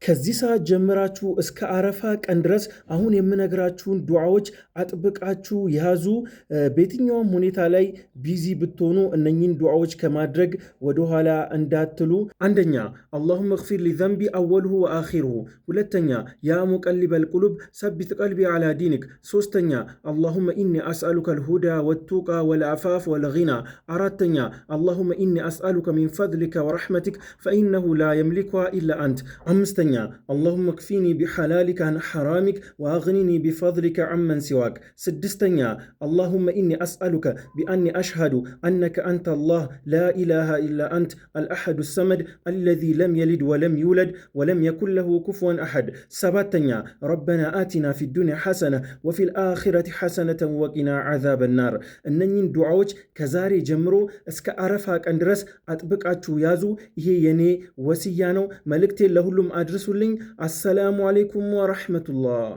ከዚህ ሰዓት ጀምራችሁ እስከ አረፋ ቀን ድረስ አሁን የምነግራችሁን ዱዓዎች አጥብቃችሁ ያዙ። በየትኛውም ሁኔታ ላይ ቢዚ ብትሆኑ እነኚህን ዱዓዎች ከማድረግ ወደኋላ እንዳትሉ። አንደኛ አላሁመ እግፊር ሊ ዘንቢ አወልሁ ወአኺሩሁ። ሁለተኛ ያ ሙቀሊበል ቁሉብ ሰቢት ቀልቢ ዓላ ዲንክ። ሶስተኛ አላሁመ ኢኒ አስአሉከ ልሁዳ ወቱቃ ወልአፋፍ ወልጊና። አራተኛ አላሁመ ኢኒ አስአሉከ ሚን ፈድሊከ ወረሕመቲክ ፈኢነሁ ላ የምሊኩሃ ኢላ አንት። አምስተኛ اللهم اكفيني بحلالك عن حرامك واغنني بفضلك عمن سواك. سدستنيا اللهم إني أسألك بأني أشهد أنك أنت الله لا إله إلا أنت الأحد الصمد الذي لم يلد ولم يولد ولم يكن له كفوا أحد. سباتنيا ربنا آتنا في الدنيا حسنة وفي الآخرة حسنة وقنا عذاب النار. እነኚህን ዱዓዎች ከዛሬ ጀምሮ እስከ አረፋ ቀን ድረስ አጥብቃችሁ ያዙ። ይሄ የኔ ወስያ ነው። መልእክቴን ለሁሉም አድርሱልኝ። አሰላሙ አለይኩም ወረሕመቱላህ።